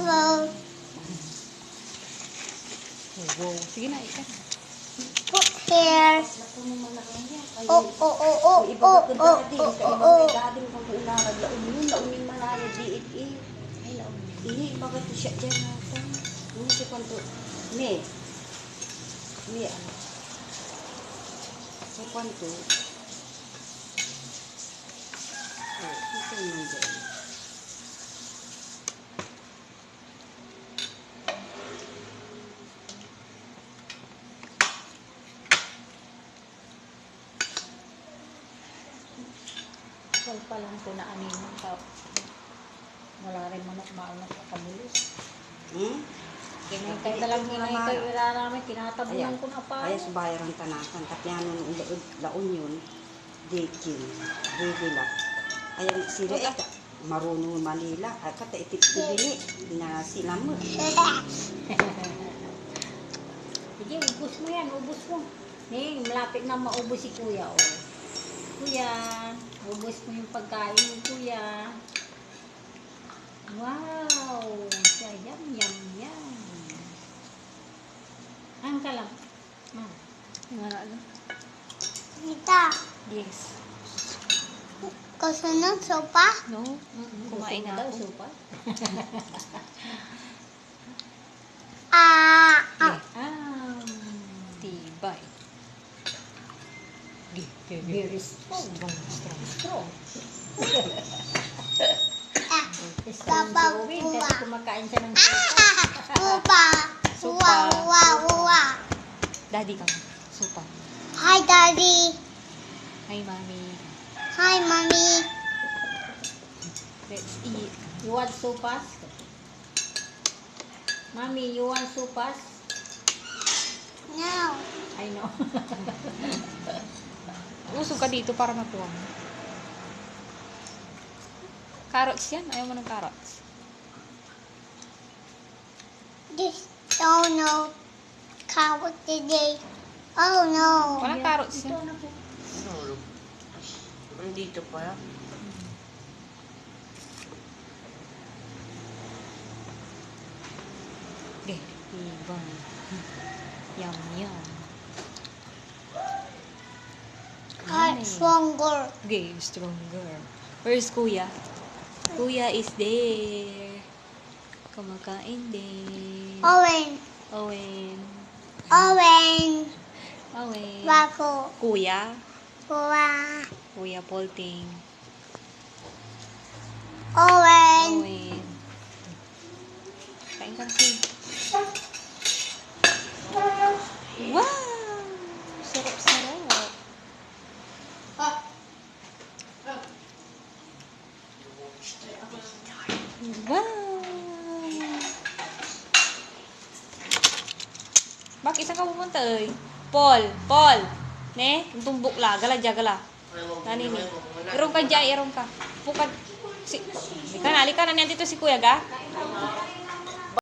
Hello. Wow. Sige na, ikan. Put here. Oh, oh, oh, oh, Iba oh, ka oh, daddy, oh, sa oh, ibang oh. may daddy mo kung inarag laon yun, launin malaya diit eh. Ay, laon. Ini bagat to siya dyan natin. Ini si kwanto. Me. Me ano. Si kwanto. Oh, ito naman dyan. Kal pa lang ito na anin ng tao. Wala rin manok maunok sa kabulos. Kinay na lang hinay kayo. Wala namin, tinatabunan ko na pa. Ay, subayaran tanakan. Tapos yan, laon yun. Dikin. Digila. Ayan, sila eh. Marunong Manila. Ay, kata itip-tibili. Na sila mo. Sige, ubus mo yan, ubus mo. Eh, malapit na maubos si kuya, oh. Kuya, ubus mo yung pagkain mo, kuya. Wow! Yum, yum, yum. Ang ka lang. Ano? Tita, Yes. gusto ng sopa? No? Kumain na ako. Supa? Ah, ah. Tibay. Very strong. Strong. Ah, Strong si Owen kasi kumakain siya ng sopa. Upa. Sopa. Uwa, uwa, uwa. Daddy ka. Sopa. Hi, Daddy. Hi, Mommy. Hi, Mommy. Let's eat. You want sopas? Mommy, you want sopas? No. I know. Usog ka dito para makuha mo. Carrots yan? Ayaw mo ng carrots? Just don't know. Carrot today. Oh, no. Walang carrots yan. Ano? Nandito pa. Okay. Ibang. Yum, yum. Heart stronger. Okay, stronger. Where's Kuya? Kuya is there. Kumakain din. Owen. Owen. Owen. Owen. Wako. Kuya. Uwa. Kuya Polting. Owen. Owen. Kain ka kasi. Wow! Sarap-sarap. Wow! Bakit saan ka pupunta eh? Paul! Paul! Ne? Ang tumbok la. Gala dya, gala. Nani ni? Irong ka dya, irong ka. Pukad. Halika na, halika na. Nandito si kuya ga.